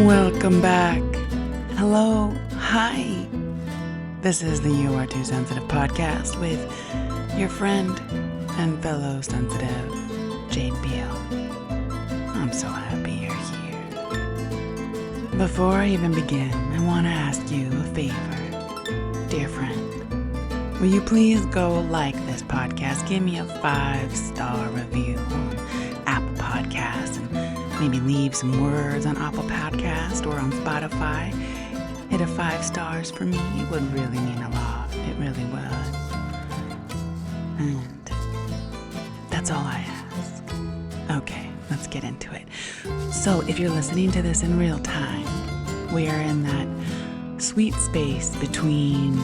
Welcome back. Hello. Hi. This is the You Are Too Sensitive podcast with your friend and fellow sensitive, Jade Beale. I'm so happy you're here. Before I even begin, I want to ask you a favor. Dear friend, will you please go like this podcast? Give me a 5-star review on Apple Podcasts and maybe leave some words on Apple Podcast or on Spotify. Hit a 5 stars for me. It would really mean a lot. It really would. And that's all I ask. Okay, let's get into it. So if you're listening to this in real time, we are in that sweet space between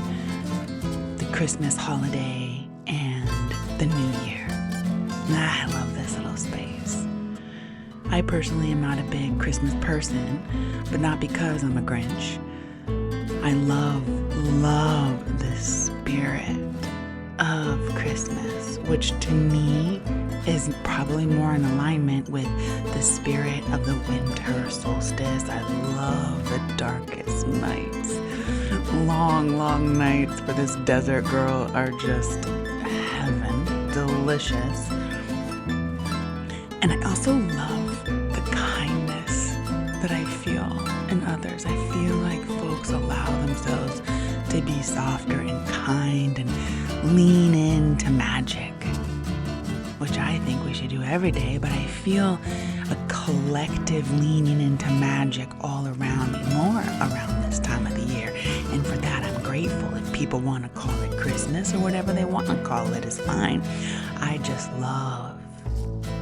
the Christmas holiday and the New Year. I love this little space. I personally am not a big Christmas person, but not because I'm a Grinch. I love the spirit of Christmas, which to me is probably more in alignment with the spirit of the winter solstice. I love the darkest nights. Long, long nights for this desert girl are just heaven, delicious. And I also love the kindness that I feel in others. I feel like folks allow themselves to be softer and kind and lean into magic, which I think we should do every day, but I feel a collective leaning into magic all around me, more around this time of the year. And for that, I'm grateful. If people want to call it Christmas or whatever they want to call it is fine. I just love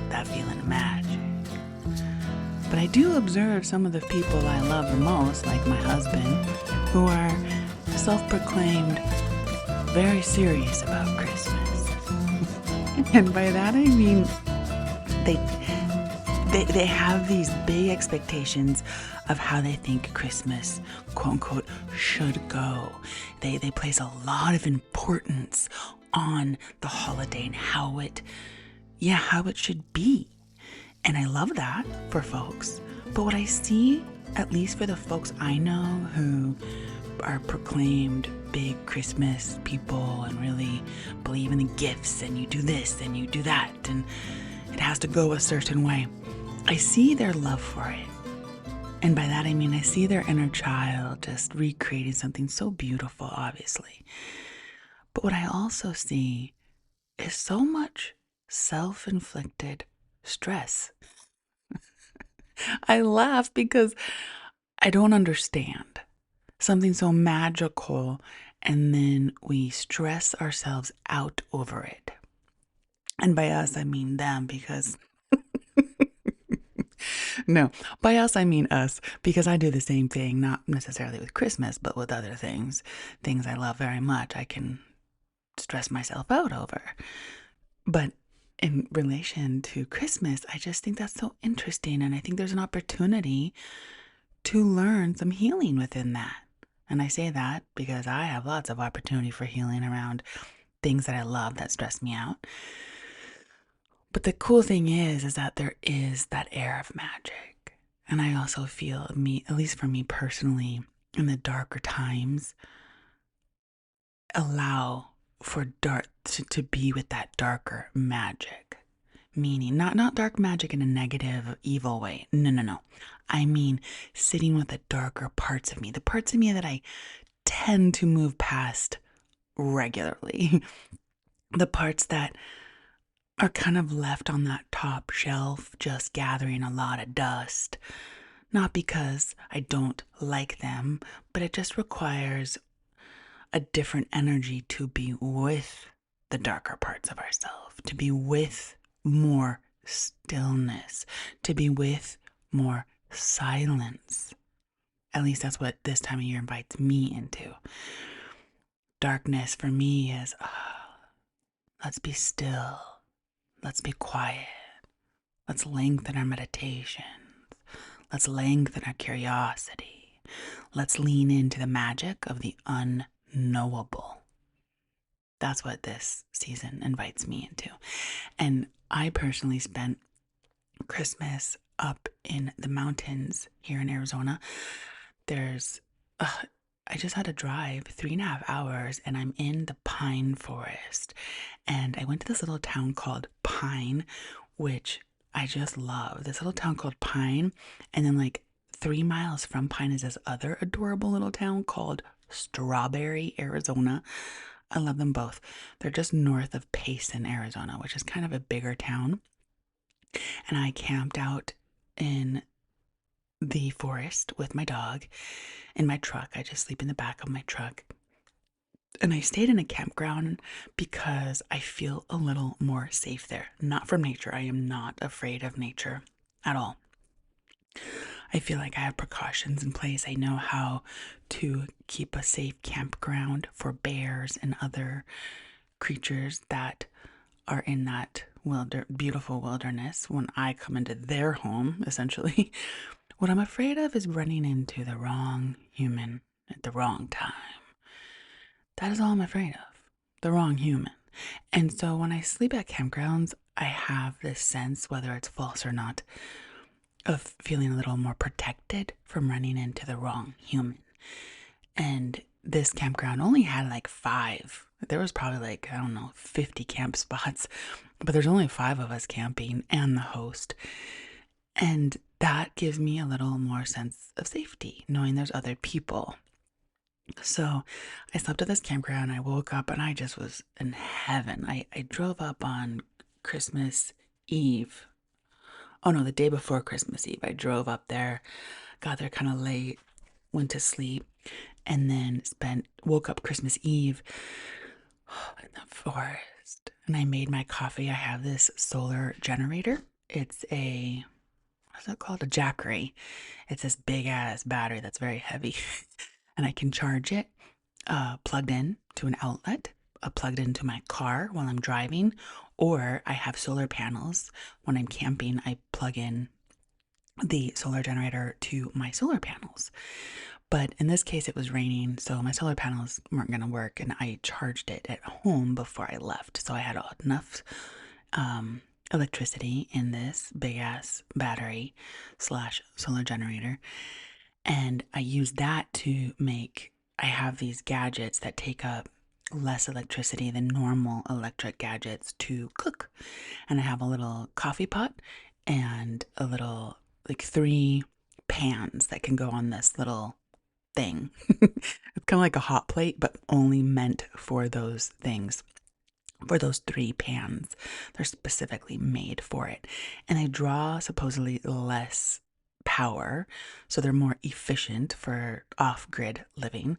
that feeling of magic. But I do observe some of the people I love the most, like my husband, who are self-proclaimed very serious about Christmas. And by that I mean they have these big expectations of how they think Christmas, quote unquote, should go. They place a lot of importance on the holiday and how it should be. And I love that for folks. But what I see, at least for the folks I know who are proclaimed big Christmas people and really believe in the gifts and you do this and you do that and it has to go a certain way, I see their love for it. And by that I mean I see their inner child just recreating something so beautiful, obviously. But what I also see is so much self-inflicted stress. I laugh because I don't understand something so magical and then we stress ourselves out over it. And by us, I mean them because no, by us, I mean us because I do the same thing, not necessarily with Christmas, but with other things I love very much. I can stress myself out over. But in relation to Christmas, I just think that's so interesting. And I think there's an opportunity to learn some healing within that. And I say that because I have lots of opportunity for healing around things that I love that stress me out. But the cool thing is that there is that air of magic. And I also feel at least for me personally, in the darker times, allow for dark to be with that darker magic, meaning not dark magic in a negative, evil way. No. I mean sitting with the darker parts of me, the parts of me that I tend to move past regularly, the parts that are kind of left on that top shelf, just gathering a lot of dust. Not because I don't like them, but it just requires a different energy to be with the darker parts of ourselves, to be with more stillness, to be with more silence. At least that's what this time of year invites me into. Darkness for me is, let's be still, let's be quiet, let's lengthen our meditations, let's lengthen our curiosity, let's lean into the magic of the unknowable. That's what this season invites me into. And I personally spent Christmas up in the mountains here in Arizona. There's, I just had to drive 3.5 hours and I'm in the pine forest. And I went to this little town called Pine, which I just love. This little town called Pine. And then, like, 3 miles from Pine is this other adorable little town called Strawberry, Arizona. I love them both. They're just north of Payson, Arizona, which is kind of a bigger town. And I camped out in the forest with my dog in my truck. I just sleep in the back of my truck. And I stayed in a campground because I feel a little more safe there. Not from nature. I am not afraid of nature at all. I feel like I have precautions in place. I know how to keep a safe campground for bears and other creatures that are in that beautiful wilderness when I come into their home, essentially. What I'm afraid of is running into the wrong human at the wrong time. That is all I'm afraid of. The wrong human. And so when I sleep at campgrounds, I have this sense, whether it's false or not, of feeling a little more protected from running into the wrong human. And this campground only had like 5. There was probably like, I don't know, 50 camp spots, but there's only 5 of us camping and the host. And that gives me a little more sense of safety, knowing there's other people. So I slept at this campground. I woke up and I just was in heaven. I drove up on Christmas Eve. Oh no, the day before Christmas Eve. I drove up there, got there kind of late, went to sleep, and then woke up Christmas Eve in the forest. And I made my coffee. I have this solar generator. It's what's it called? A Jackery. It's this big ass battery that's very heavy. And I can charge it plugged in to an outlet, plugged into my car while I'm driving, or I have solar panels. When I'm camping, I plug in the solar generator to my solar panels. But in this case, it was raining, so my solar panels weren't going to work, and I charged it at home before I left. So I had enough electricity in this big ass battery / solar generator. And I use that to I have these gadgets that take up less electricity than normal electric gadgets to cook. And I have a little coffee pot and a little, like, 3 pans that can go on this little thing. It's kind of like a hot plate, but only meant for those things. For those 3 pans. They're specifically made for it. And they draw supposedly less power, so they're more efficient for off-grid living.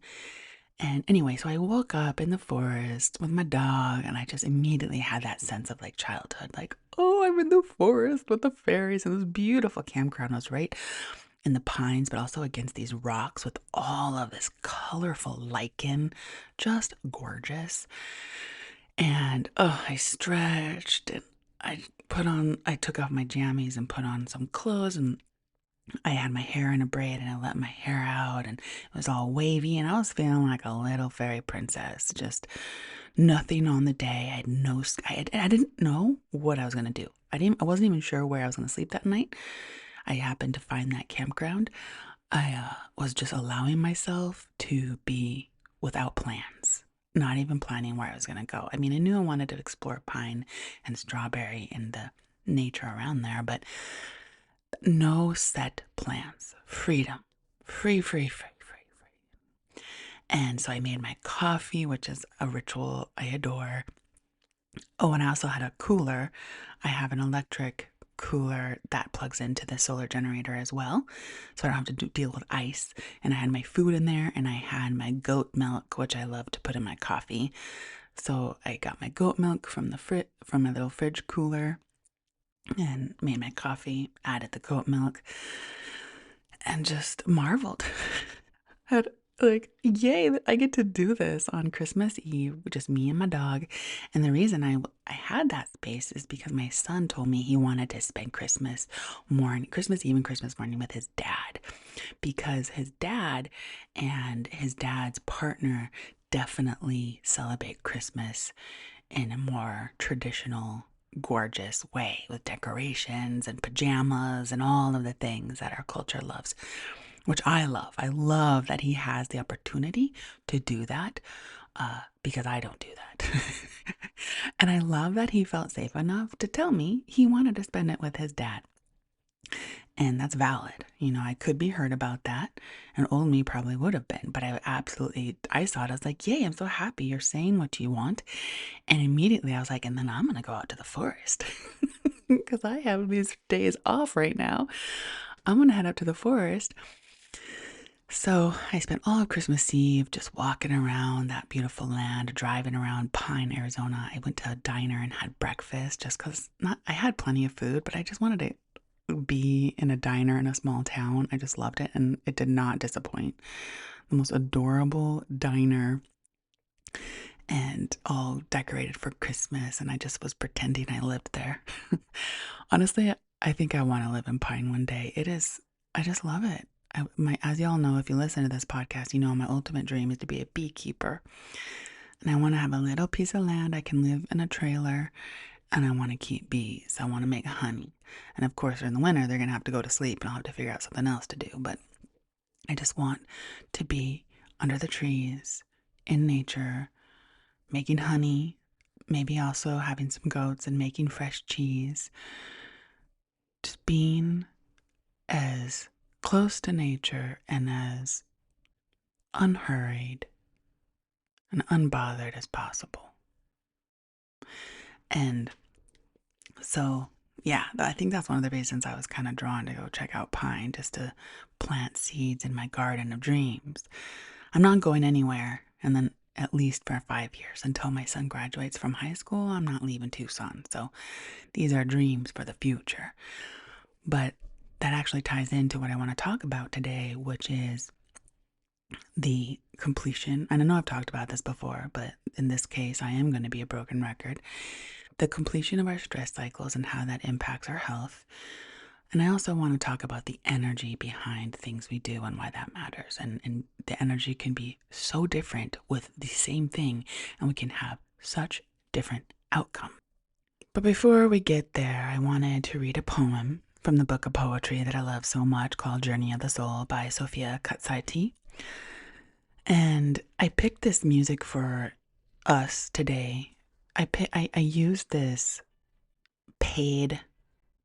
And anyway, so I woke up in the forest with my dog, and I just immediately had that sense of like childhood, like, oh, I'm in the forest with the fairies, and this beautiful campground was right in the pines, but also against these rocks with all of this colorful lichen, just gorgeous. And I stretched, and I took off my jammies and put on some clothes, and I had my hair in a braid, and I let my hair out, and it was all wavy, and I was feeling like a little fairy princess. Just nothing on the day. I didn't know what I was gonna do. I wasn't even sure where I was gonna sleep that night. I happened to find that campground. I was just allowing myself to be without plans, not even planning where I was gonna go. I mean, I knew I wanted to explore Pine and Strawberry and the nature around there, but no set plans. Freedom. Free, free, free, free, free. And so I made my coffee, which is a ritual I adore. Oh, and I also had a cooler. I have an electric cooler that plugs into the solar generator as well, so I don't have to deal with ice. And I had my food in there, and I had my goat milk, which I love to put in my coffee. So I got my goat milk from my little fridge cooler, and made my coffee, added the goat milk, and just marveled. Had like, yay, I get to do this on Christmas Eve, just me and my dog. And the reason I had that space is because my son told me he wanted to spend Christmas Eve and Christmas morning with his dad, because his dad and his dad's partner definitely celebrate Christmas in a more traditional gorgeous way with decorations and pajamas and all of the things that our culture loves, which I love. I love that he has the opportunity to do that because I don't do that. And I love that he felt safe enough to tell me he wanted to spend it with his dad. And that's valid. I could be hurt about that. And old me probably would have been. But I saw it. I was like, yay, I'm so happy you're saying what you want. And immediately I was like, and then I'm going to go out to the forest. Because I have these days off right now. I'm going to head up to the forest. So I spent all of Christmas Eve just walking around that beautiful land, driving around Pine, Arizona. I went to a diner and had breakfast just because I had plenty of food, but I just wanted to be in a diner in a small town. I just loved it, and it did not disappoint. The most adorable diner and all decorated for Christmas, and I just was pretending I lived there. Honestly, I think I want to live in Pine one day. I just love it. As y'all know, if you listen to this podcast, my ultimate dream is to be a beekeeper. And I want to have a little piece of land I can live in a trailer, and I want to keep bees. I want to make honey. And of course, in the winter, they're going to have to go to sleep and I'll have to figure out something else to do. But I just want to be under the trees, in nature, making honey, maybe also having some goats and making fresh cheese. Just being as close to nature and as unhurried and unbothered as possible. And so, yeah, I think that's one of the reasons I was kind of drawn to go check out Pine, just to plant seeds in my garden of dreams. I'm not going anywhere, and then at least for 5 years until my son graduates from high school. I'm not leaving Tucson. So these are dreams for the future. But that actually ties into what I want to talk about today, which is the completion. And I know I've talked about this before, but in this case, I am going to be a broken record. The completion of our stress cycles and how that impacts our health. And I also want to talk about the energy behind things we do and why that matters. And the energy can be so different with the same thing, and we can have such different outcomes. But before we get there, I wanted to read a poem from the book of poetry that I love so much called Journey of the Soul by Sophia Katsaiti. And I picked this music for us today. I used this paid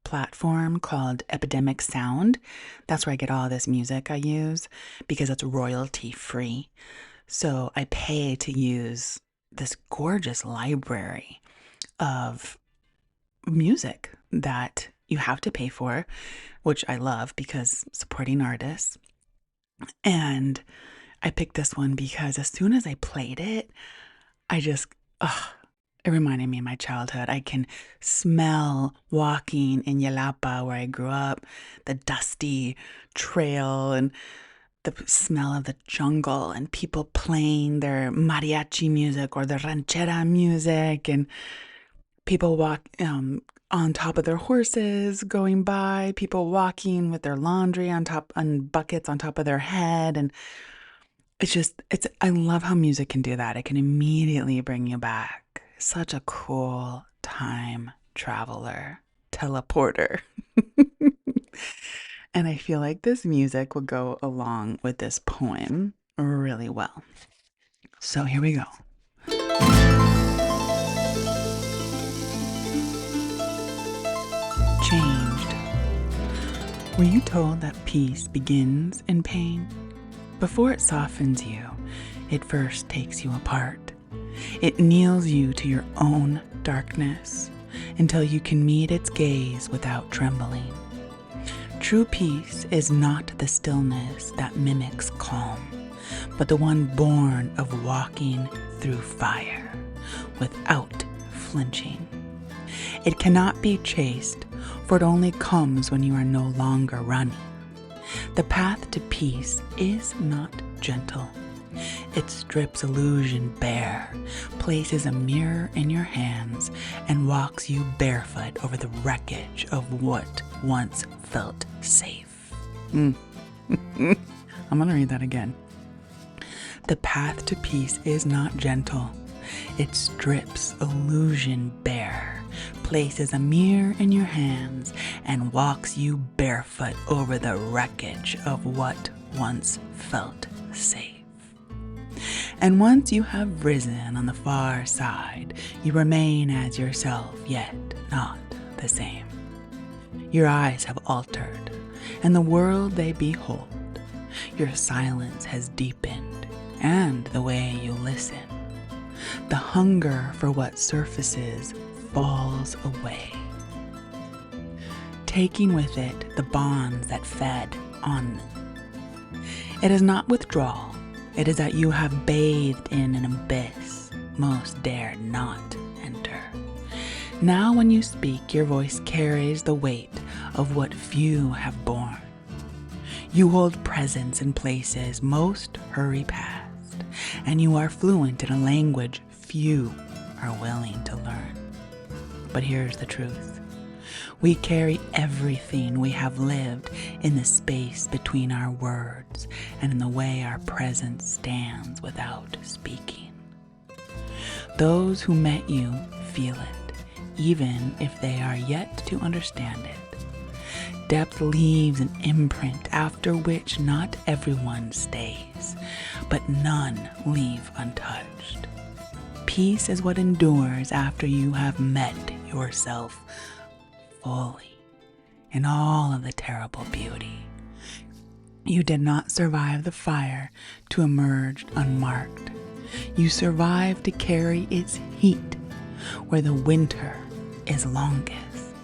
platform called Epidemic Sound. That's where I get all this music I use because it's royalty free. So I pay to use this gorgeous library of music that you have to pay for, which I love because supporting artists. And I picked this one because as soon as I played it, it reminded me of my childhood. I can smell walking in Yelapa, where I grew up, the dusty trail and the smell of the jungle and people playing their mariachi music or their ranchera music, and people walk on top of their horses going by, people walking with their laundry on buckets on top of their head. And I love how music can do that. It can immediately bring you back. Such a cool time traveler, teleporter. And I feel like this music will go along with this poem really well. So here we go. Changed. Were you told that peace begins in pain? Before it softens you, it first takes you apart. It kneels you to your own darkness until you can meet its gaze without trembling. True peace is not the stillness that mimics calm, but the one born of walking through fire without flinching. It cannot be chased, for it only comes when you are no longer running. The path to peace is not gentle. It strips illusion bare, places a mirror in your hands, and walks you barefoot over the wreckage of what once felt safe. I'm gonna read that again. The path to peace is not gentle. It strips illusion bare, places a mirror in your hands and walks you barefoot over the wreckage of what once felt safe. And once you have risen on the far side, you remain as yourself, yet not the same. Your eyes have altered, and the world they behold. Your silence has deepened, and the way you listen. The hunger for what surfaces falls away, taking with it the bonds that fed on them. It is not withdrawal, it is that you have bathed in an abyss most dare not enter. Now when you speak, your voice carries the weight of what few have borne. You hold presence in places most hurry past, and you are fluent in a language few are willing to learn. But here's the truth. We carry everything we have lived in the space between our words and in the way our presence stands without speaking. Those who met you feel it, even if they are yet to understand it. Depth leaves an imprint after which not everyone stays, but none leave untouched. Peace is what endures after you have met yourself fully in all of the terrible beauty. You did not survive the fire to emerge unmarked. You survived to carry its heat where the winter is longest.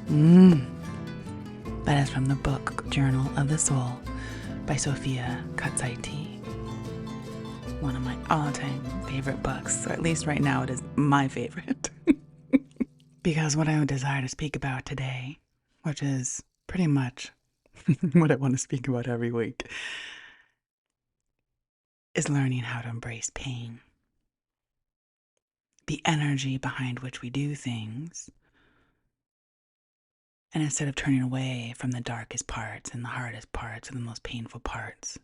That is from the book Journal of the Soul by Sophia Katsaiti. One of my all-time favorite books, or at least right now it is my favorite. Because what I would desire to speak about today, which is pretty much what I want to speak about every week, is learning how to embrace pain. The energy behind which we do things. And instead of turning away from the darkest parts and the hardest parts and the most painful parts,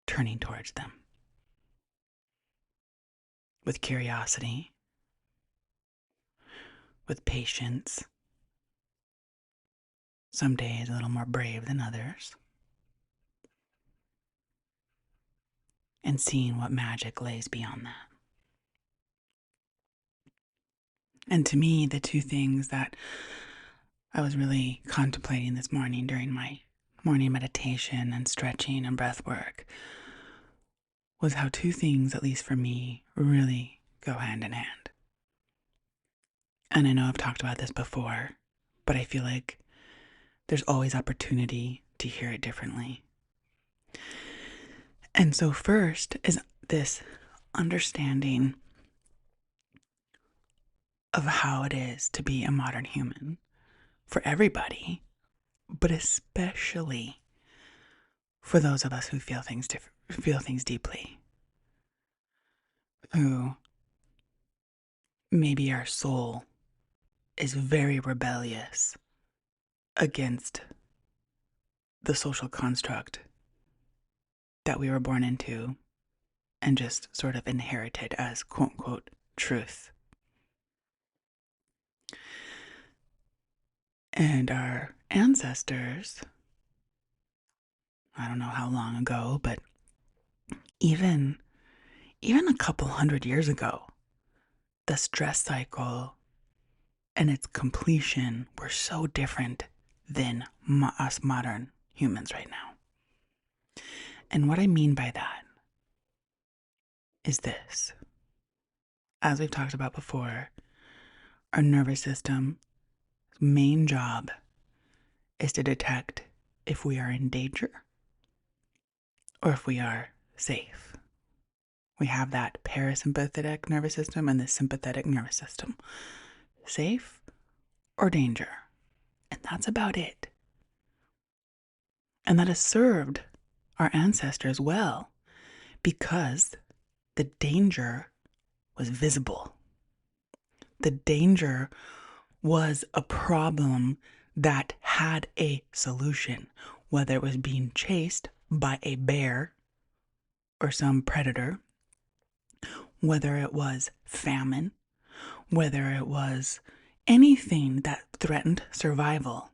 turning towards them with curiosity, with patience, some days a little more brave than others, and seeing what magic lays beyond that. And to me, the two things that I was really contemplating this morning during my morning meditation and stretching and breath work was how two things, at least for me, really go hand in hand. And I know I've talked about this before, but I feel like there's always opportunity to hear it differently. And so first is this understanding of how it is to be a modern human for everybody, but especially for those of us who feel things deeply, who maybe our soul is very rebellious against the social construct that we were born into and just sort of inherited as quote unquote truth. And our ancestors, I don't know how long ago, but even a couple hundred years ago, the stress cycle and its completion were so different than us modern humans right now. And what I mean by that is this. As we've talked about before, our nervous system's main job is to detect if we are in danger or if we are safe. We have that parasympathetic nervous system and the sympathetic nervous system. Safe or danger. And that's about it. And that has served our ancestors well because the danger was visible. The danger was a problem that had a solution, whether it was being chased by a bear or some predator, whether it was famine, whether it was anything that threatened survival.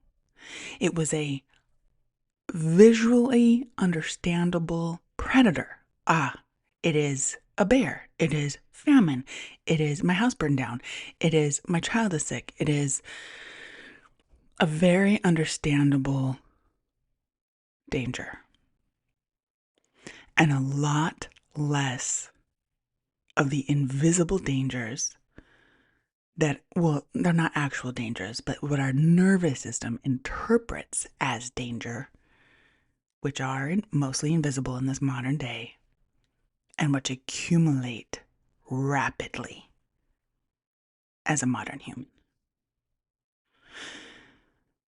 It was a visually understandable predator. It is a bear. It is famine. It is my house burned down. It is my child is sick. It is a very understandable danger. And a lot less of the invisible dangers that, well, they're not actual dangers, but what our nervous system interprets as danger, which are mostly invisible in this modern day, and which accumulate rapidly as a modern human.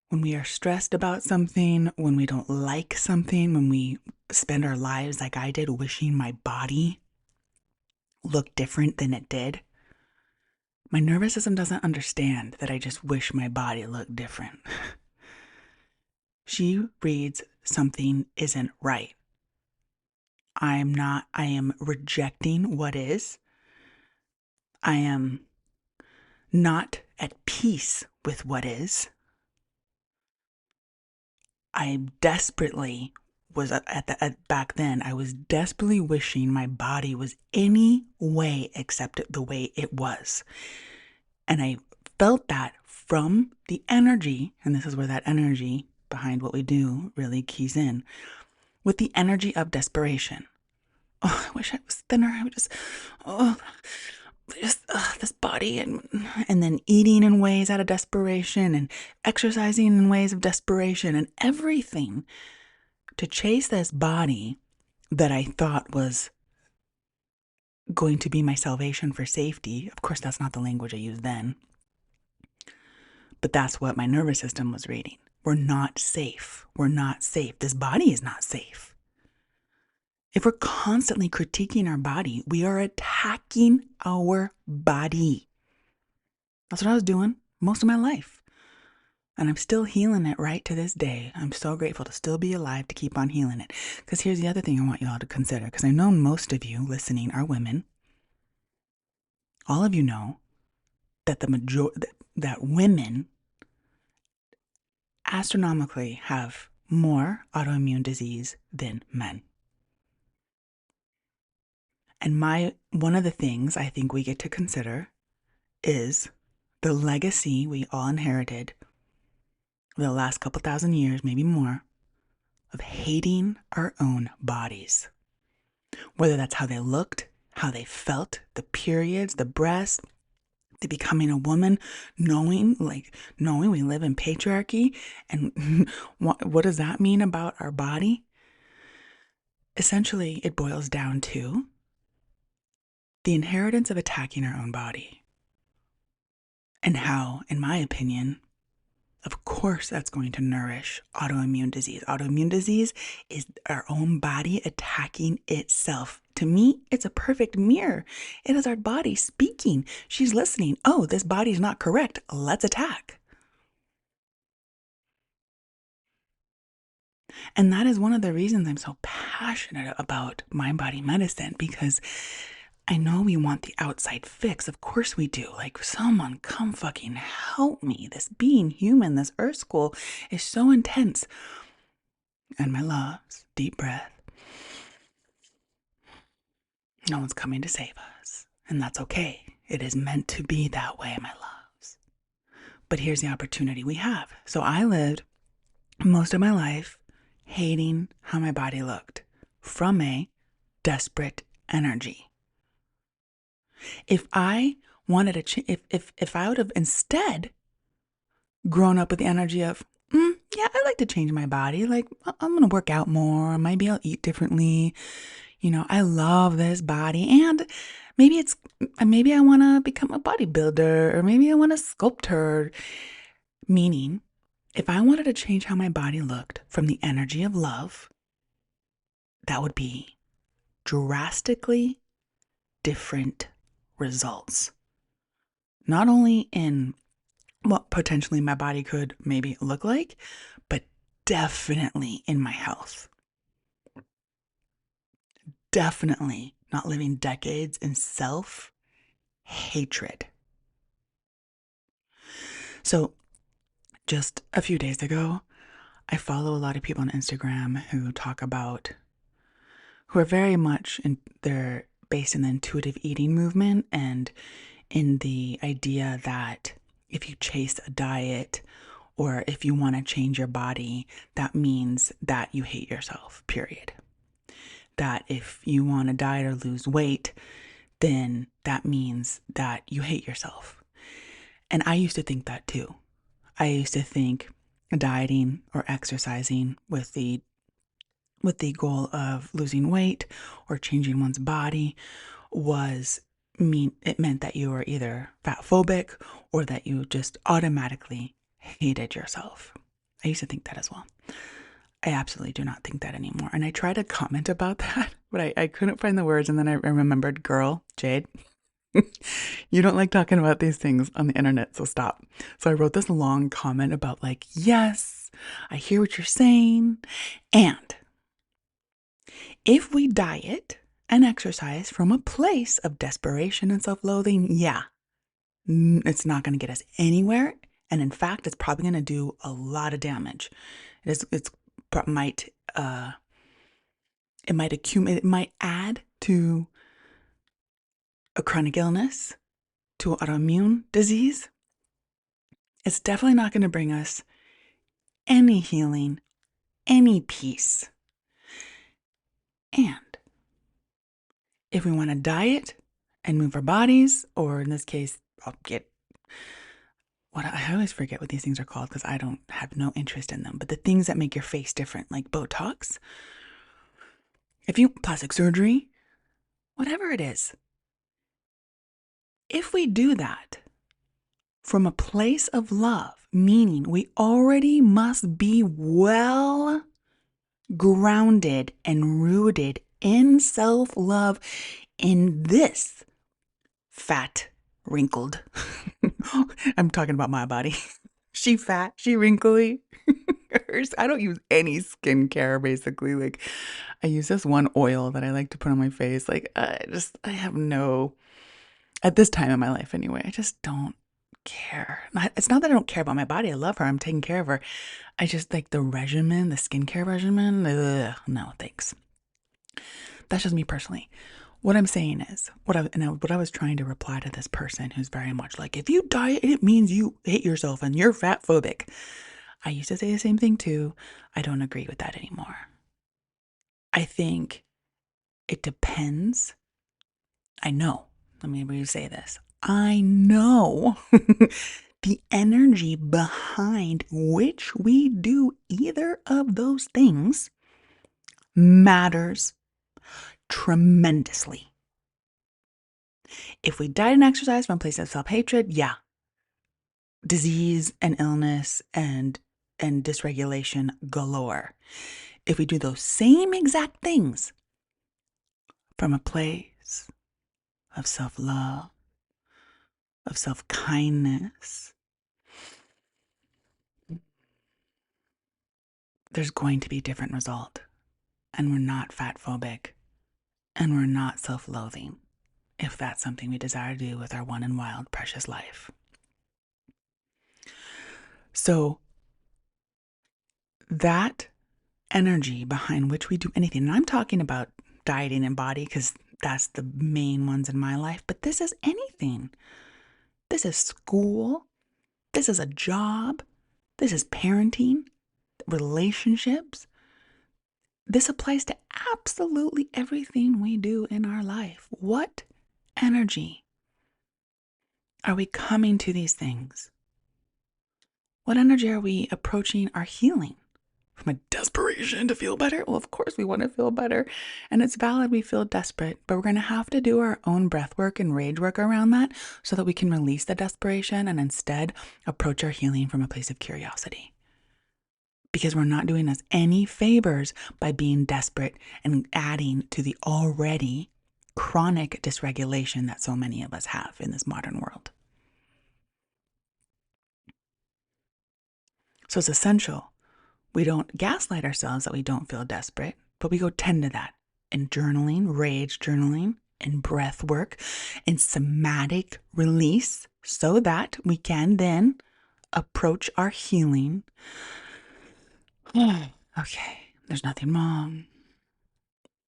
When we are stressed about something, when we don't like something, when we spend our lives like I did wishing my body looked different than it did, my nervous system doesn't understand that I just wish my body looked different. She reads something isn't right. I am rejecting what is. I am not at peace with what is. I desperately was back then, I was desperately wishing my body was any way except the way it was. And I felt that from the energy, and this is where that energy behind what we do really keys in, with the energy of desperation. Oh, I wish I was thinner. I would just this body, and then eating in ways out of desperation and exercising in ways of desperation and everything to chase this body that I thought was going to be my salvation for safety. Of course, that's not the language I used then, but that's what my nervous system was reading. We're not safe. We're not safe. This body is not safe. If we're constantly critiquing our body, we are attacking our body. That's what I was doing most of my life. And I'm still healing it right to this day. I'm so grateful to still be alive to keep on healing it. Because here's the other thing I want you all to consider. Because I know most of you listening are women. All of you know that that women astronomically have more autoimmune disease than men. And one of the things I think we get to consider is the legacy we all inherited over the last couple thousand years, maybe more, of hating our own bodies. Whether that's how they looked, how they felt, the periods, the breasts, the becoming a woman, knowing we live in patriarchy, and what does that mean about our body? Essentially, it boils down to the inheritance of attacking our own body. And how, in my opinion, of course that's going to nourish autoimmune disease. Autoimmune disease is our own body attacking itself. To me, it's a perfect mirror. It is our body speaking. She's listening. Oh, this body's not correct. Let's attack. And that is one of the reasons I'm so passionate about mind body medicine, because I know we want the outside fix. Of course we do. Like, someone come fucking help me. This being human, this earth school is so intense. And my loves, deep breath. No one's coming to save us. And that's okay. It is meant to be that way, my loves. But here's the opportunity we have. So I lived most of my life hating how my body looked from a desperate energy. If I wanted to, if I would have instead grown up with the energy of, yeah, I like to change my body. Like, I'm going to work out more. Maybe I'll eat differently. I love this body. And maybe I want to become a bodybuilder, or maybe I want to sculpt her. Meaning, if I wanted to change how my body looked from the energy of love, that would be drastically different results. Not only in what potentially my body could maybe look like, but definitely in my health. Definitely not living decades in self-hatred. So just a few days ago, I follow a lot of people on Instagram who are very much they're based in the intuitive eating movement and in the idea that if you chase a diet or if you want to change your body, that means that you hate yourself, period. That if you want to diet or lose weight, then that means that you hate yourself. And I used to think that too. I used to think dieting or exercising with the goal of losing weight or changing one's body it meant that you were either fat phobic or that you just automatically hated yourself. I used to think that as well. I absolutely do not think that anymore. And I tried to comment about that, but I couldn't find the words. And then I remembered, girl, Jade, you don't like talking about these things on the internet, so stop. So I wrote this long comment about yes, I hear what you're saying. And if we diet and exercise from a place of desperation and self-loathing, it's not going to get us anywhere. And in fact, it's probably going to do a lot of damage. It might accumulate. It might add to a chronic illness, to an autoimmune disease. It's definitely not going to bring us any healing, any peace. And if we want to diet and move our bodies, or in this case, I always forget what these things are called because I don't have no interest in them, but the things that make your face different, like Botox, plastic surgery, whatever it is, if we do that from a place of love, meaning we already must be well grounded and rooted in self-love in this fat, wrinkled, I'm talking about my body. She fat, she wrinkly. I don't use any skincare, basically. I use this one oil that I like to put on my face. I have no, at this time in my life anyway, I just don't care. It's not that I don't care about my body. I love her. I'm taking care of her. I just like the regimen, the skincare regimen. No, thanks. That's just me personally. What I'm saying is, what I was trying to reply to this person who's very much like, if you diet, it means you hate yourself and you're fat phobic. I used to say the same thing too. I don't agree with that anymore. I think it depends. I know. Let me re-say this. I know the energy behind which we do either of those things matters tremendously. If we diet and exercise from a place of self-hatred, disease and illness and dysregulation galore. If we do those same exact things from a place of self-love, of self-kindness, there's going to be a different result. And we're not fat phobic and we're not self-loathing if that's something we desire to do with our one and wild precious life. So that energy behind which we do anything, and I'm talking about dieting and body because that's the main ones in my life, but this is anything. This is school. This is a job. This is parenting, relationships. This applies to absolutely everything we do in our life. What energy are we coming to these things? What energy are we approaching our healing? From a desperation to feel better? Well, of course we want to feel better. And it's valid we feel desperate, but we're going to have to do our own breath work and rage work around that so that we can release the desperation and instead approach our healing from a place of curiosity. Because we're not doing us any favors by being desperate and adding to the already chronic dysregulation that so many of us have in this modern world. So it's essential we don't gaslight ourselves that we don't feel desperate, but we go tend to that in journaling, rage journaling, in breath work, in somatic release so that we can then approach our healing. Okay, there's nothing wrong.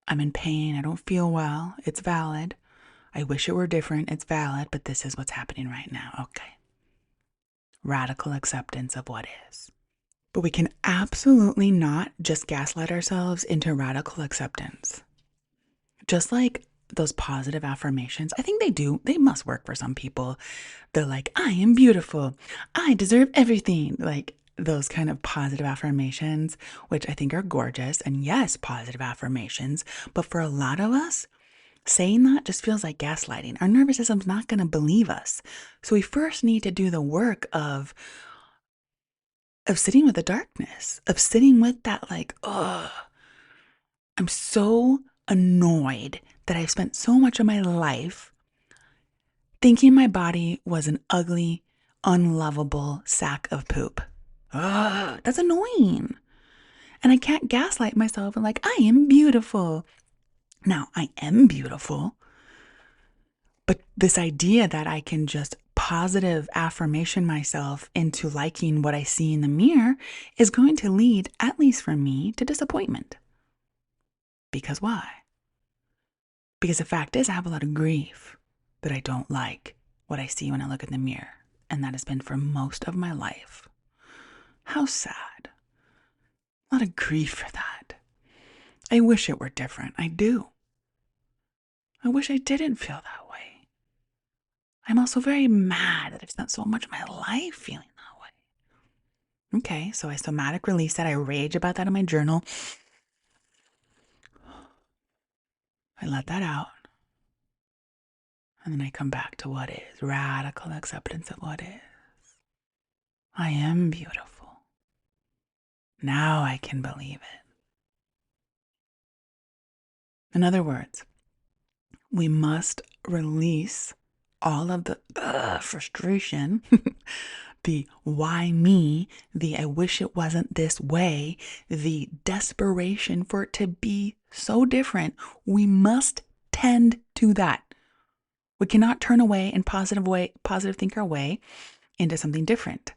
I'm in pain. I don't feel well. It's valid. I wish it were different. It's valid, but this is what's happening right now. Okay. Radical acceptance of what is. But we can absolutely not just gaslight ourselves into radical acceptance. Just like those positive affirmations, I think they must work for some people. They're like, I am beautiful. I deserve everything. Like those kind of positive affirmations, which I think are gorgeous. And yes, positive affirmations. But for a lot of us, saying that just feels like gaslighting. Our nervous system's not going to believe us. So we first need to do the work of sitting with the darkness, of sitting with that like, ugh, I'm so annoyed that I've spent so much of my life thinking my body was an ugly, unlovable sack of poop. Ugh, that's annoying. And I can't gaslight myself and like, I am beautiful. Now, I am beautiful. But this idea that I can just positive affirmation myself into liking what I see in the mirror is going to lead, at least for me, to disappointment. Because why? Because the fact is, I have a lot of grief that I don't like what I see when I look in the mirror. And that has been for most of my life. How sad. A lot of grief for that. I wish it were different. I do. I wish I didn't feel that way. I'm also very mad that I've spent so much of my life feeling that way. Okay, so I somatic release that. I rage about that in my journal. I let that out. And then I come back to what is. Radical acceptance of what is. I am beautiful. Now I can believe it. In other words, we must release all of the frustration, the why me, the I wish it wasn't this way, the desperation for it to be so different. We must tend to that. We cannot turn away and positive think our way into something different.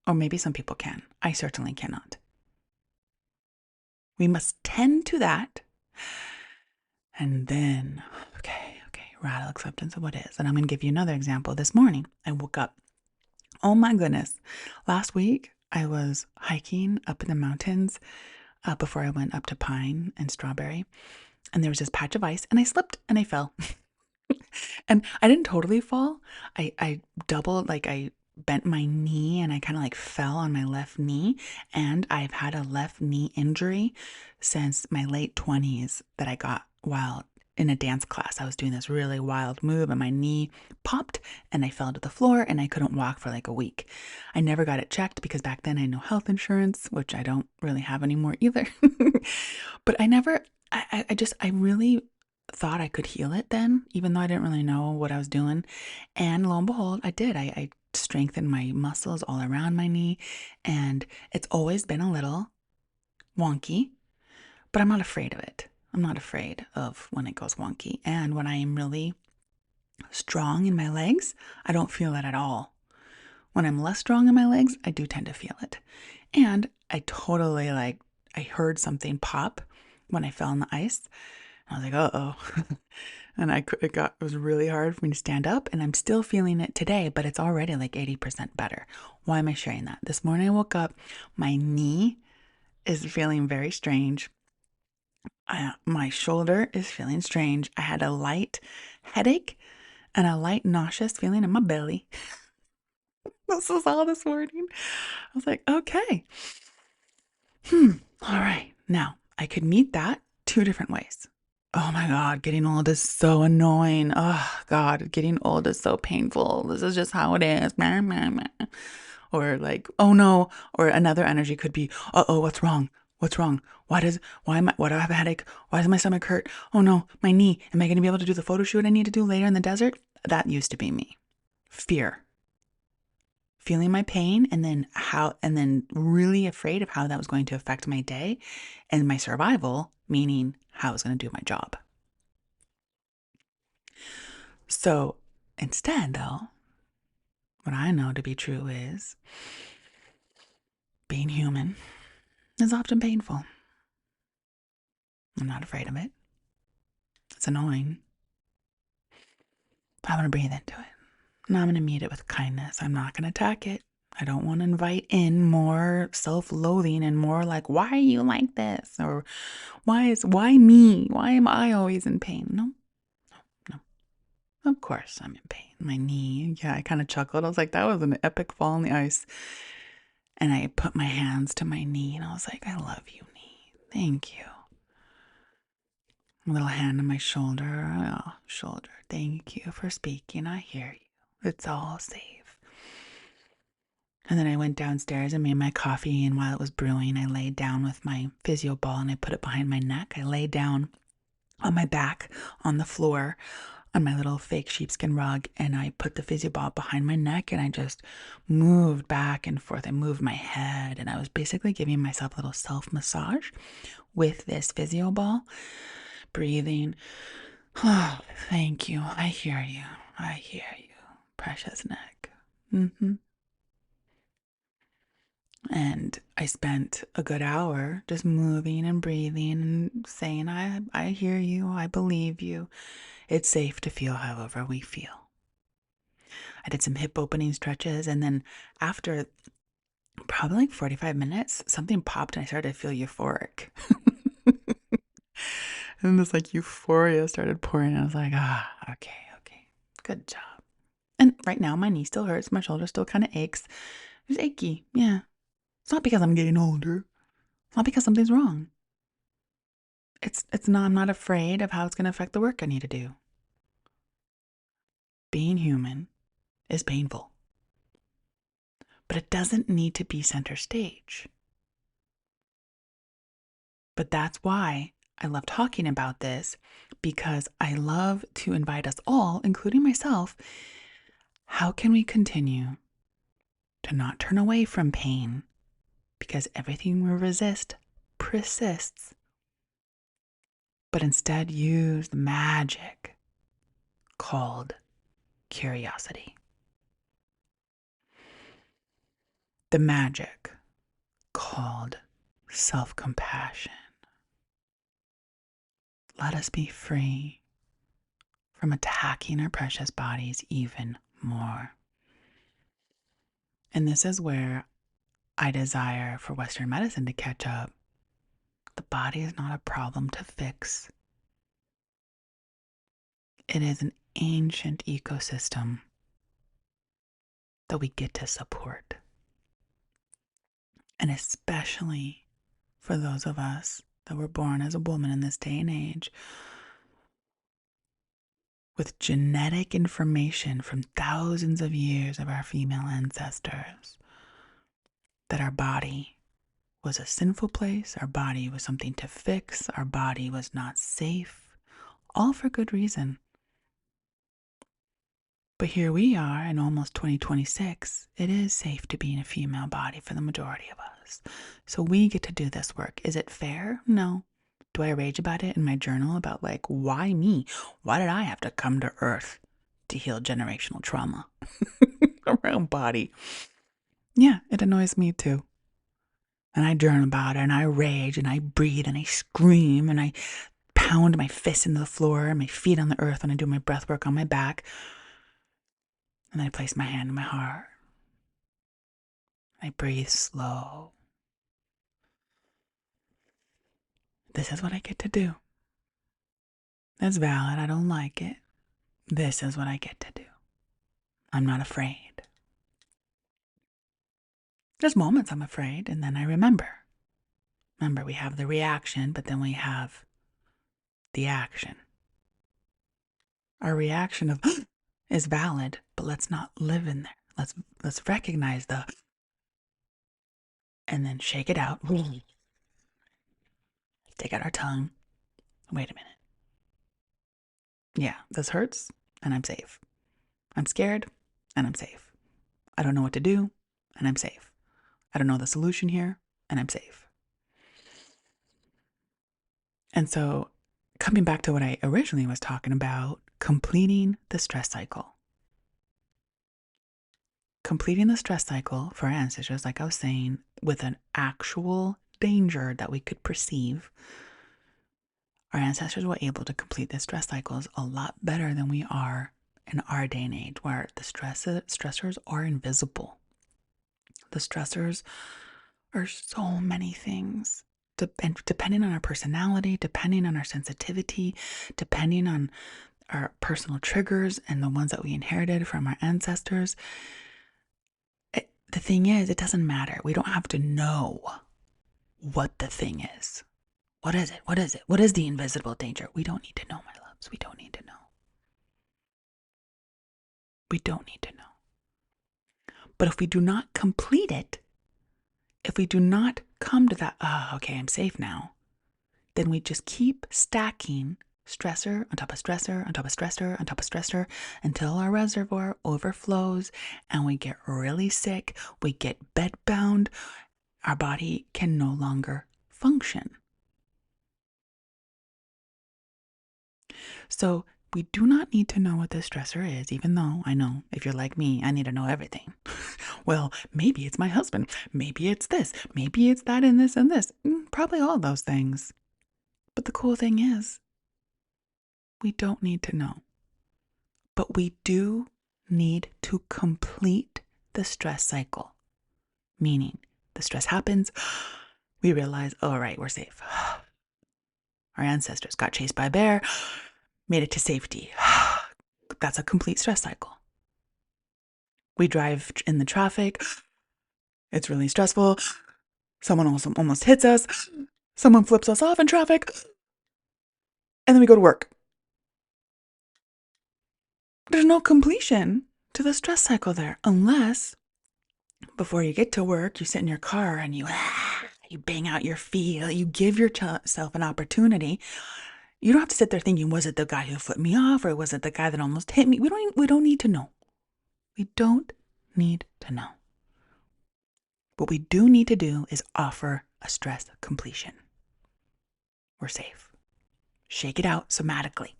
Or maybe some people can. I certainly cannot. We must tend to that. And then, okay, radical acceptance of what is. And I'm going to give you another example. This morning, I woke up. Oh my goodness. Last week, I was hiking up in the mountains before I went up to Pine and Strawberry. And there was this patch of ice, and I slipped and I fell. And I didn't totally fall. I doubled, like I bent my knee and I kind of like fell on my left knee. And I've had a left knee injury since my late 20s that I got while in a dance class. I was doing this really wild move and my knee popped and I fell to the floor and I couldn't walk for like a week. I never got it checked because back then I had no health insurance, which I don't really have anymore either. But I really thought I could heal it then, even though I didn't really know what I was doing. And lo and behold, I did. I strengthened my muscles all around my knee, and it's always been a little wonky, but I'm not afraid of it. I'm not afraid of when it goes wonky. And when I am really strong in my legs, I don't feel it at all. When I'm less strong in my legs, I do tend to feel it. And I totally I heard something pop when I fell on the ice. I was like, uh-oh. And it was really hard for me to stand up, and I'm still feeling it today, but it's already like 80% better. Why am I sharing that? This morning I woke up, my knee is feeling very strange. My shoulder is feeling strange. I had a light headache and a light nauseous feeling in my belly. This was all this morning. I was like, okay. All right. Now, I could meet that two different ways. Oh my God, getting old is so annoying. Oh God, getting old is so painful. This is just how it is. Or like, oh no. Or another energy could be, uh-oh, what's wrong? What's wrong? Why do I have a headache? Why does my stomach hurt? Oh no, my knee. Am I going to be able to do the photo shoot I need to do later in the desert? That used to be me. Fear. Feeling my pain and then really afraid of how that was going to affect my day and my survival, meaning how I was going to do my job. So instead, though, What I know to be true is being human is often painful. I'm not afraid of it. It's annoying. But I'm going to breathe into it. And I'm going to meet it with kindness. I'm not going to attack it. I don't want to invite in more self-loathing and more like, why are you like this? Or why me? Why am I always in pain? No, no. Of course I'm in pain. My knee. Yeah, I kind of chuckled. I was like, that was an epic fall on the ice. And I put my hands to my knee and I was like, I love you, knee. Thank you. A little hand on my shoulder. Oh, shoulder. Thank you for speaking. I hear you. It's all safe. And then I went downstairs and made my coffee. And while it was brewing, I laid down with my physio ball and I put it behind my neck. I lay down on my back on the floor on my little fake sheepskin rug. And I put the physio ball behind my neck and I just moved back and forth. I moved my head and I was basically giving myself a little self massage with this physio ball. Breathing. Oh, thank you. I hear you. I hear you, precious neck. And I spent a good hour just moving and breathing and saying, I hear you. I believe you. It's safe to feel however we feel. I did some hip opening stretches. And then after probably like 45 minutes, something popped and I started to feel euphoric. And this like euphoria started pouring. I was like, okay, good job. And right now my knee still hurts. My shoulder still kind of aches. It's achy. Yeah. It's not because I'm getting older. It's not because something's wrong. It's not, I'm not afraid of how it's going to affect the work I need to do. Being human is painful. But it doesn't need to be center stage. But that's why I love talking about this, because I love to invite us all, including myself, how can we continue to not turn away from pain? Because everything we resist persists. But instead use the magic called curiosity. The magic called self-compassion. Let us be free from attacking our precious bodies even more. And this is where I desire for Western medicine to catch up. The body is not a problem to fix. It is an ancient ecosystem that we get to support. And especially for those of us that were born as a woman in this day and age, with genetic information from thousands of years of our female ancestors, that our body was a sinful place, our body was something to fix, our body was not safe, all for good reason. But here we are in almost 2026. It is safe to be in a female body for the majority of us. So we get to do this work. Is it fair? No. Do I rage about it in my journal about like, why me? Why did I have to come to Earth to heal generational trauma around body? Yeah, it annoys me too. And I journal about it and I rage and I breathe and I scream and I pound my fists into the floor and my feet on the earth when I do my breath work on my back. And then I place my hand on my heart. I breathe slow. This is what I get to do. That's valid. I don't like it. This is what I get to do. I'm not afraid. There's moments I'm afraid, and then I remember. Remember, we have the reaction, but then we have the action. Our reaction of is valid, but let's not live in there. Let's recognize the and then shake it out. Take out our tongue. Wait a minute. Yeah, this hurts, and I'm safe. I'm scared, and I'm safe. I don't know what to do, and I'm safe. I don't know the solution here, and I'm safe. And so, coming back to what I originally was talking about, completing the stress cycle. completing the stress cycle for our ancestors, like I was saying, with an actual danger that we could perceive, our ancestors were able to complete the stress cycles a lot better than we are in our day and age, where the stressors are invisible. The stressors are so many things. Depending on our personality, depending on our sensitivity, depending on our personal triggers and the ones that we inherited from our ancestors. The thing is, it doesn't matter. We don't have to know what the thing is. What is it? What is it? What is the invisible danger? We don't need to know, my loves. We don't need to know. We don't need to know. But if we do not complete it, if we do not come to that, okay, I'm safe now, then we just keep stacking stressor on top of stressor on top of stressor on top of stressor until our reservoir overflows and we get really sick, we get bedbound, our body can no longer function. So we do not need to know what the stressor is, even though I know if you're like me, I need to know everything. Well, maybe it's my husband, maybe it's this, maybe it's that and this and this. Probably all those things. But the cool thing is, we don't need to know. But we do need to complete the stress cycle. Meaning, the stress happens, we realize, all right, we're safe. Our ancestors got chased by a bear, made it to safety. That's a complete stress cycle. We drive in the traffic. It's really stressful. Someone almost hits us. Someone flips us off in traffic. And then we go to work. There's no completion to the stress cycle there, unless before you get to work, you sit in your car and you bang out your feet. You give yourself an opportunity. You don't have to sit there thinking, was it the guy who flipped me off or was it the guy that almost hit me? We don't need to know. We don't need to know. What we do need to do is offer a stress completion. We're safe. Shake it out somatically.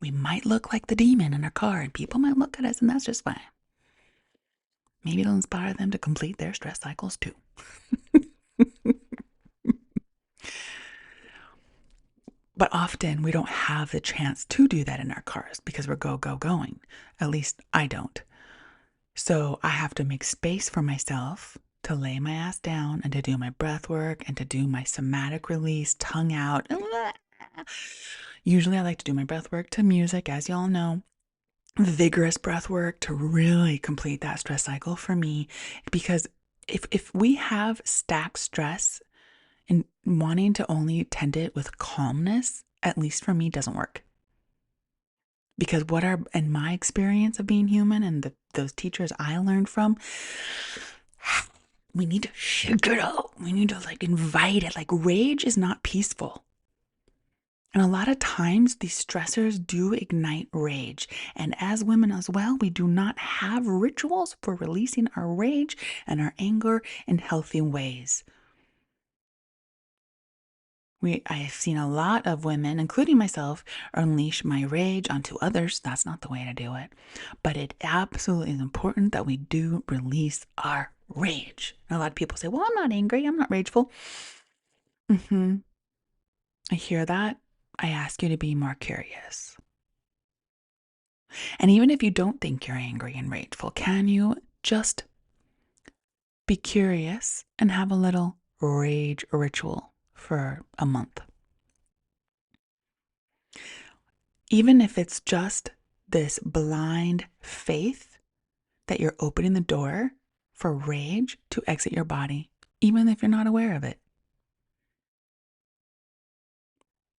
We might look like the demon in our car and people might look at us and that's just fine. Maybe it'll inspire them to complete their stress cycles too. But often we don't have the chance to do that in our cars because we're going. At least I don't. So I have to make space for myself to lay my ass down and to do my breath work and to do my somatic release, tongue out. Usually I like to do my breath work to music, as y'all know. Vigorous breath work to really complete that stress cycle for me. Because if we have stacked stress and wanting to only tend it with calmness, at least for me, doesn't work. Because in my experience of being human and those teachers I learned from, we need to shake it out. We need to invite it. Rage is not peaceful. And a lot of times these stressors do ignite rage. And as women as well, we do not have rituals for releasing our rage and our anger in healthy ways. I have seen a lot of women, including myself, unleash my rage onto others. That's not the way to do it. But it absolutely is important that we do release our rage. And a lot of people say, well, I'm not angry. I'm not rageful. I hear that. I ask you to be more curious. And even if you don't think you're angry and rageful, can you just be curious and have a little rage ritual for a month? Even if it's just this blind faith that you're opening the door for rage to exit your body, even if you're not aware of it.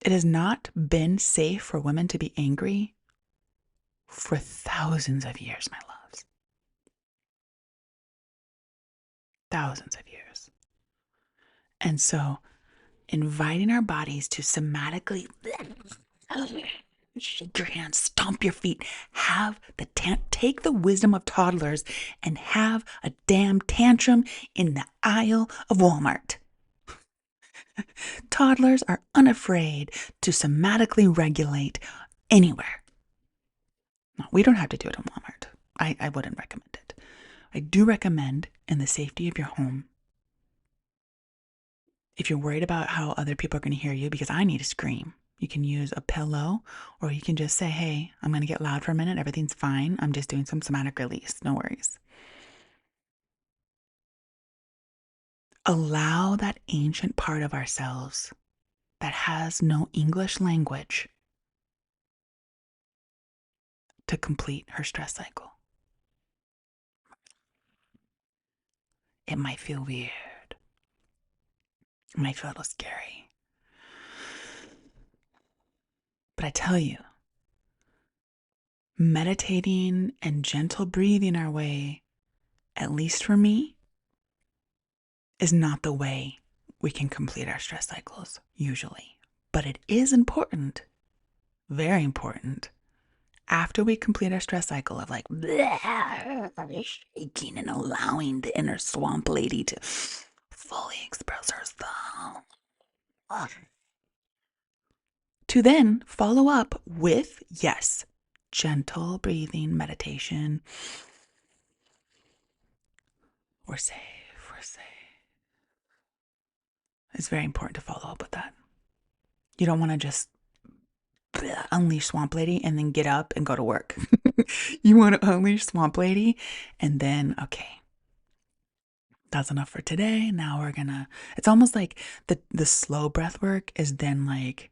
It has not been safe for women to be angry for thousands of years, my loves. Thousands of years. And so inviting our bodies to somatically shake your hands, stomp your feet, take the wisdom of toddlers and have a damn tantrum in the aisle of Walmart. Toddlers are unafraid to somatically regulate anywhere. No, we don't have to do it in Walmart. I wouldn't recommend it. I do recommend in the safety of your home. If you're worried about how other people are going to hear you, because I need to scream, you can use a pillow, or you can just say, hey, I'm going to get loud for a minute. Everything's fine. I'm just doing some somatic release. No worries. Allow that ancient part of ourselves that has no English language to complete her stress cycle. It might feel weird. It might feel a little scary. But I tell you, meditating and gentle breathing our way, at least for me, is not the way we can complete our stress cycles, usually. But it is important, very important, after we complete our stress cycle of like shaking and allowing the inner swamp lady to fully express herself, to then follow up with, yes, gentle breathing meditation. We're safe. We're safe. It's very important to follow up with that. You don't want to just unleash Swamp Lady and then get up and go to work. You want to unleash Swamp Lady and then, okay, that's enough for today. Now we're gonna, it's almost like the slow breath work is then like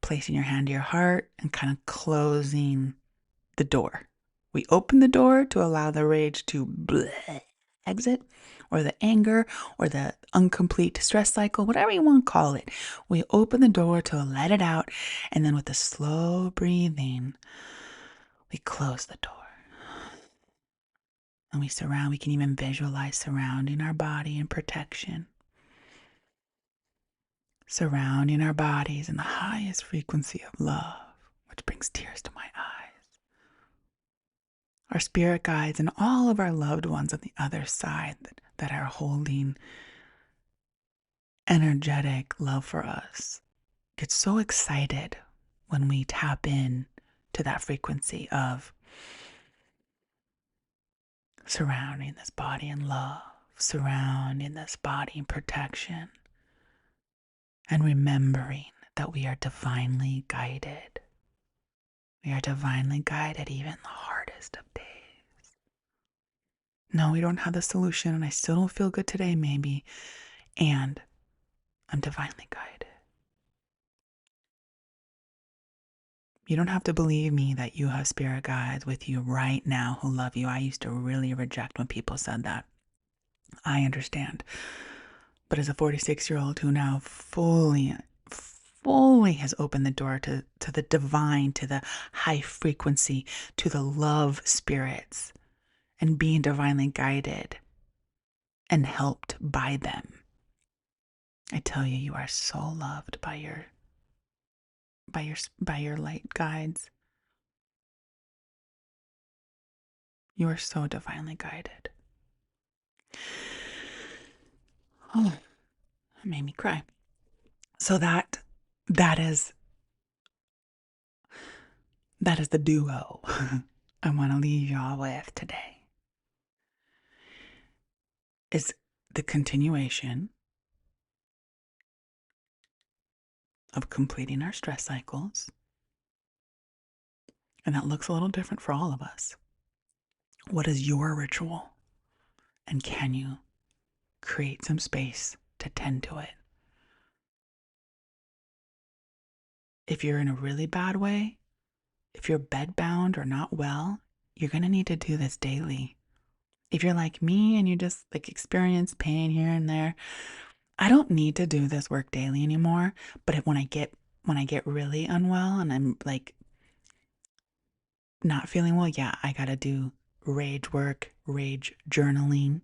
placing your hand to your heart and kind of closing the door. We open the door to allow the rage to exit, or the anger, or the incomplete stress cycle, whatever you want to call it. We open the door to let it out, and then with the slow breathing, we close the door. And we can even visualize surrounding our body in protection. Surrounding our bodies in the highest frequency of love, which brings tears to my eyes. Our spirit guides and all of our loved ones on the other side that are holding energetic love for us get so excited when we tap in to that frequency of surrounding this body in love, surrounding this body in protection, and remembering that we are divinely guided. We are divinely guided even the hardest of days. No, we don't have the solution, and I still don't feel good today, maybe, and I'm divinely guided. You don't have to believe me that you have spirit guides with you right now who love you. I used to really reject when people said that. I understand. But as a 46-year-old who now fully has opened the door to the divine, to the high frequency, to the love spirits, and being divinely guided and helped by them, I tell you, you are so loved by your light guides. You are so divinely guided. Oh, it made me cry. So that is the duo I want to leave y'all with today. Is the continuation of completing our stress cycles. And that looks a little different for all of us. What is your ritual? And can you create some space to tend to it? If you're in a really bad way, if you're bedbound or not well, you're going to need to do this daily. If you're like me and you just like experience pain here and there, I don't need to do this work daily anymore. But when I get really unwell and I'm like not feeling well, yeah, I got to do rage work, rage journaling.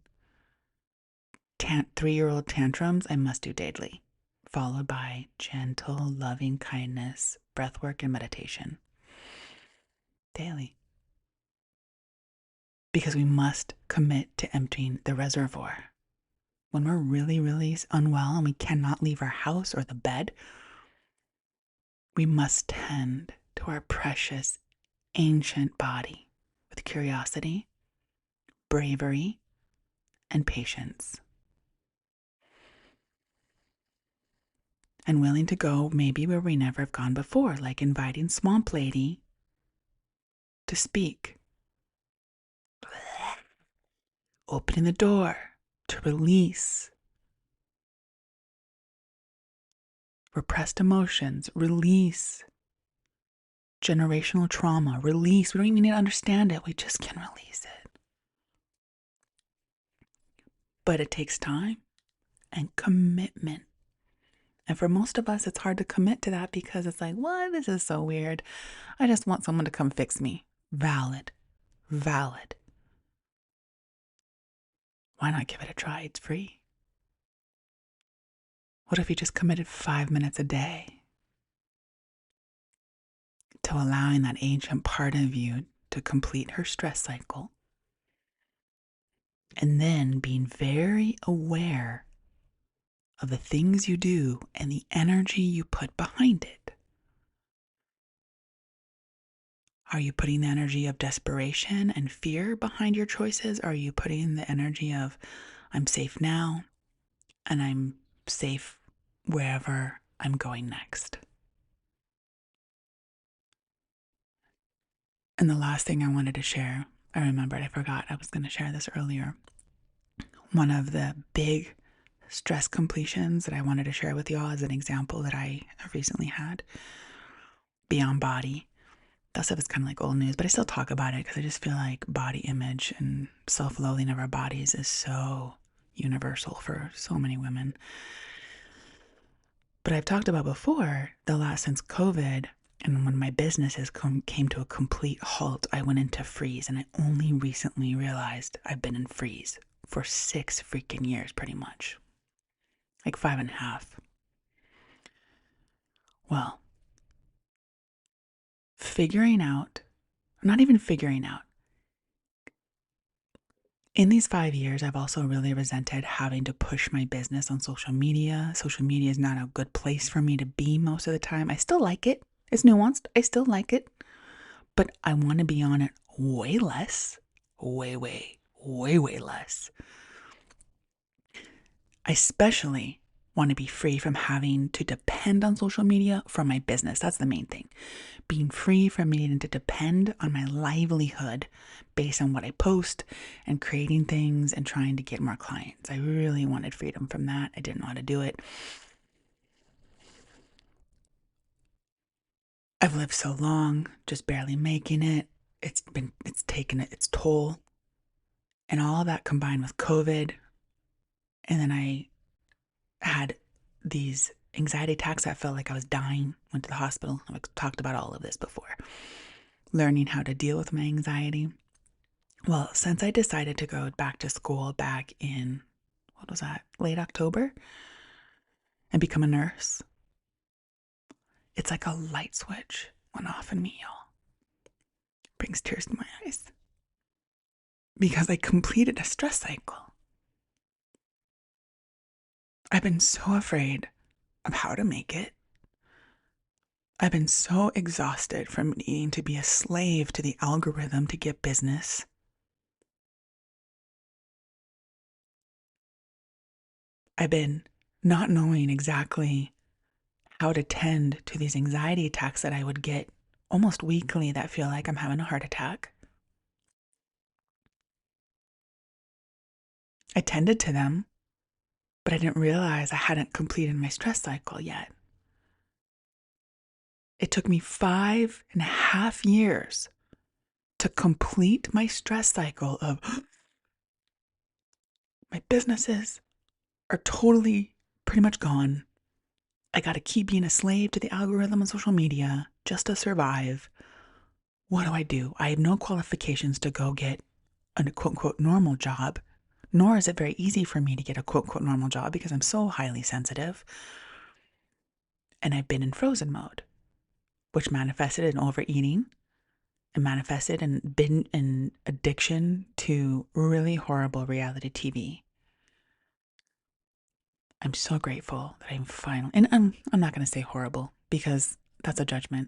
3-year-old tantrums I must do daily, followed by gentle, loving kindness, breath work, and meditation. Daily. Because we must commit to emptying the reservoir. When we're really, really unwell and we cannot leave our house or the bed, we must tend to our precious, ancient body with curiosity, bravery, and patience. And willing to go maybe where we never have gone before, like inviting Swamp Lady to speak, opening the door to release repressed emotions, release generational trauma, release. We don't even need to understand it, we just can release it. But it takes time and commitment. And for most of us, it's hard to commit to that because it's like, what? This is so weird. I just want someone to come fix me. Valid. Valid. Why not give it a try? It's free. What if you just committed 5 minutes a day to allowing that ancient part of you to complete her stress cycle? And then being very aware of the things you do and the energy you put behind it. Are you putting the energy of desperation and fear behind your choices? Or are you putting the energy of, I'm safe now and I'm safe wherever I'm going next? And the last thing I wanted to share, I remembered, I forgot I was going to share this earlier. One of the big stress completions that I wanted to share with y'all as an example that I recently had, beyond body. That stuff is kind of like old news, but I still talk about it because I just feel like body image and self-loathing of our bodies is so universal for so many women. But I've talked about before, the last since COVID, and when my businesses came to a complete halt, I went into freeze, and I only recently realized I've been in freeze for 6 freaking years, pretty much. Like 5.5. Well, not even figuring out. In these 5 years, I've also really resented having to push my business on social media. Social media is not a good place for me to be most of the time. I still like it. It's nuanced. I still like it. But I want to be on it way less. Way less. I especially want to be free from having to depend on social media for my business. That's the main thing. Being free from needing to depend on my livelihood based on what I post and creating things and trying to get more clients. I really wanted freedom from that. I didn't know how to do it. I've lived so long, just barely making it. It's taken its toll. And all that combined with COVID. And then I had these anxiety attacks. I felt like I was dying. Went to the hospital. I've talked about all of this before. Learning how to deal with my anxiety. Well, since I decided to go back to school back in, what was that, late October, and become a nurse, it's like a light switch went off in me, y'all. Brings tears to my eyes. Because I completed a stress cycle. I've been so afraid of how to make it. I've been so exhausted from needing to be a slave to the algorithm to get business. I've been not knowing exactly how to tend to these anxiety attacks that I would get almost weekly that feel like I'm having a heart attack. I tended to them, but I didn't realize I hadn't completed my stress cycle yet. It took me 5.5 years to complete my stress cycle of my businesses are totally pretty much gone. I got to keep being a slave to the algorithm on social media just to survive. What do? I have no qualifications to go get a quote-unquote normal job, nor is it very easy for me to get a quote-unquote normal job because I'm so highly sensitive. And I've been in frozen mode, which manifested in overeating and manifested in addiction to really horrible reality TV. I'm so grateful that I'm finally, and I'm not going to say horrible because that's a judgment.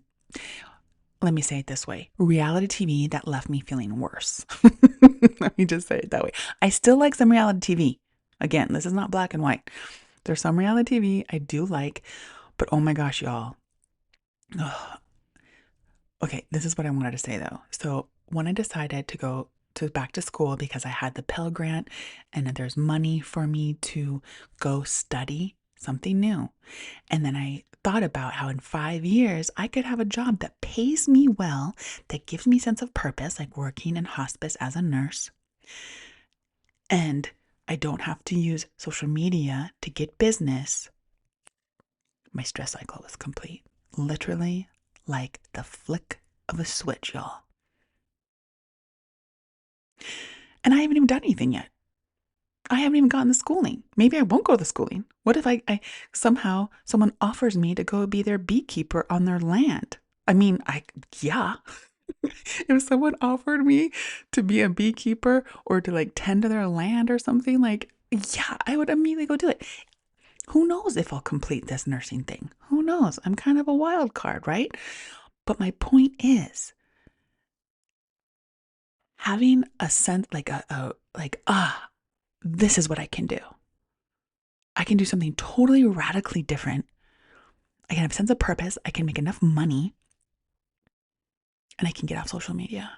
let me say it this way, reality TV that left me feeling worse. Let me just say it that way. I still like some reality TV. Again, this is not black and white. There's some reality TV I do like, but oh my gosh, y'all. Ugh. Okay, this is what I wanted to say though. So when I decided to go to back to school because I had the Pell Grant and then there's money for me to go study something new. And then I thought about how in 5 years I could have a job that pays me well, that gives me a sense of purpose, like working in hospice as a nurse. And I don't have to use social media to get business. My stress cycle was complete. Literally like the flick of a switch, y'all. And I haven't even done anything yet. I haven't even gotten the schooling. Maybe I won't go to the schooling. What if I somehow someone offers me to go be their beekeeper on their land? I mean, yeah. If someone offered me to be a beekeeper or to like tend to their land or something, like, yeah, I would immediately go do it. Who knows if I'll complete this nursing thing? Who knows? I'm kind of a wild card, right? But my point is having a sense this is what I can do. I can do something totally radically different. I can have a sense of purpose. I can make enough money and I can get off social media.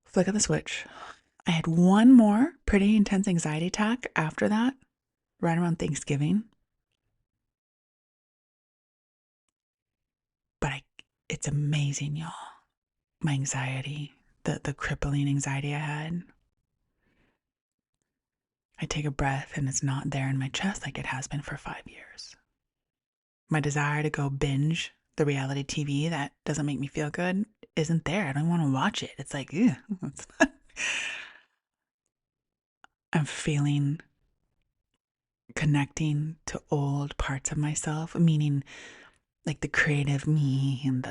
Flick of the switch. I had one more pretty intense anxiety attack after that, right around Thanksgiving. But it's amazing, y'all. My anxiety, the crippling anxiety I had. I take a breath and it's not there in my chest like it has been for 5 years. My desire to go binge the reality TV that doesn't make me feel good isn't there. I don't want to watch it. It's like, ew. I'm feeling connecting to old parts of myself, meaning like the creative me and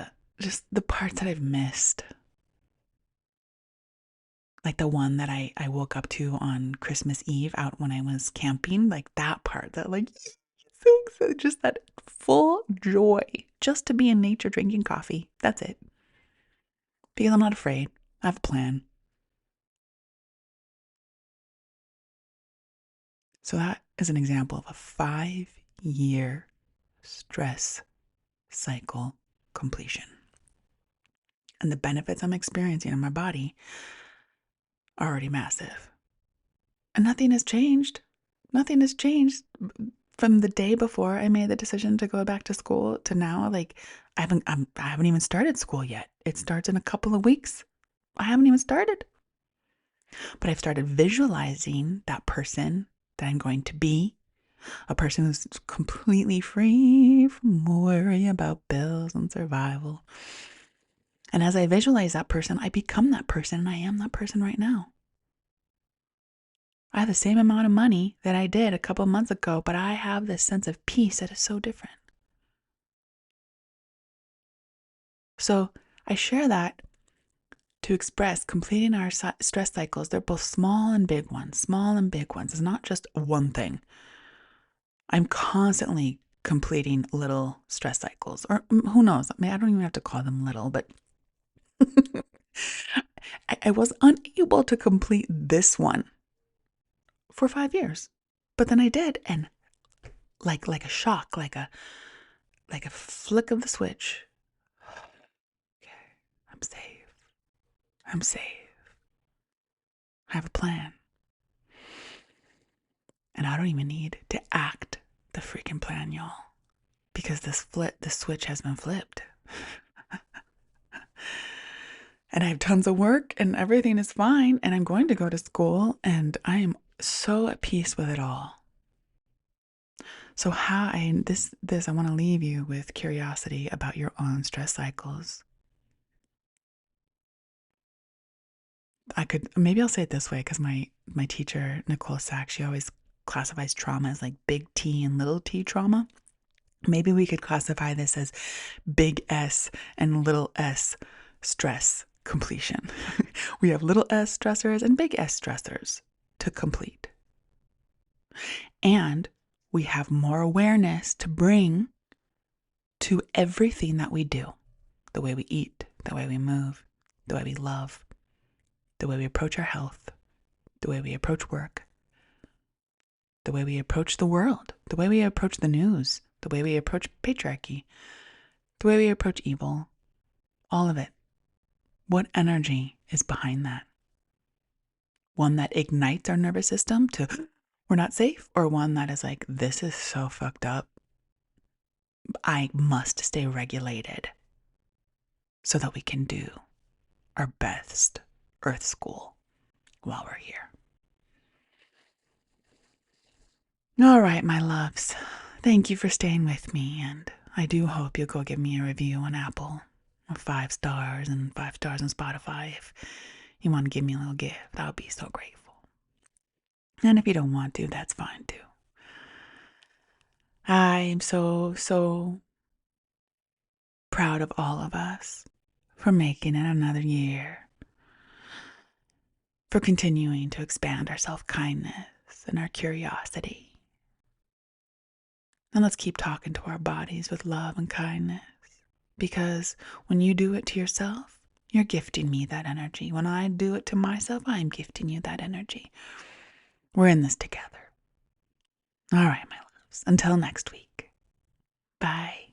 the parts that I've missed. Like the one that I woke up to on Christmas Eve out when I was camping, like that part that like so excited, just that full joy just to be in nature drinking coffee. That's it. Because I'm not afraid. I have a plan. So that is an example of a 5-year stress cycle completion. And the benefits I'm experiencing in my body are already massive. And nothing has changed. Nothing has changed from the day before I made the decision to go back to school to now. Like I haven't even started school yet. It starts in a couple of weeks. I haven't even started. But I've started visualizing that person that I'm going to be, a person who's completely free from worry about bills and survival. And as I visualize that person, I become that person, and I am that person right now. I have the same amount of money that I did a couple months ago, but I have this sense of peace that is so different. So I share that to express completing our stress cycles. They're both small and big ones, small and big ones. It's not just one thing. I'm constantly completing little stress cycles, or who knows? I mean, I don't even have to call them little, but I was unable to complete this one for 5 years, but then I did, and like a shock, like a flick of the switch. Okay, I'm safe. I'm safe. I have a plan. And I don't even need to act the freaking plan, y'all. Because the switch has been flipped. And I have tons of work and everything is fine. And I'm going to go to school and I am so at peace with it all. So I want to leave you with curiosity about your own stress cycles. Maybe I'll say it this way, because my teacher, Nicole Sachs, she always classifies trauma as like big T and little t trauma. Maybe we could classify this as big S and little s stress completion. We have little s stressors and big S stressors to complete. And we have more awareness to bring to everything that we do. The way we eat, the way we move, the way we love, the way we approach our health, the way we approach work, the way we approach the world, the way we approach the news, the way we approach patriarchy, the way we approach evil, all of it. What energy is behind that? One that ignites our nervous system to, we're not safe, or one that is like, this is so fucked up. I must stay regulated so that we can do our best Earth School while we're here. All right, my loves. Thank you for staying with me, and I do hope you'll go give me a review on Apple of 5 stars and 5 stars on Spotify. If you want to give me a little gift, I would be so grateful. And if you don't want to, that's fine too. I'm so proud of all of us for making it another year, for continuing to expand our self-kindness and our curiosity. And let's keep talking to our bodies with love and kindness, because when you do it to yourself, you're gifting me that energy. When I do it to myself, I'm gifting you that energy. We're in this together. All right, my loves. Until next week. Bye.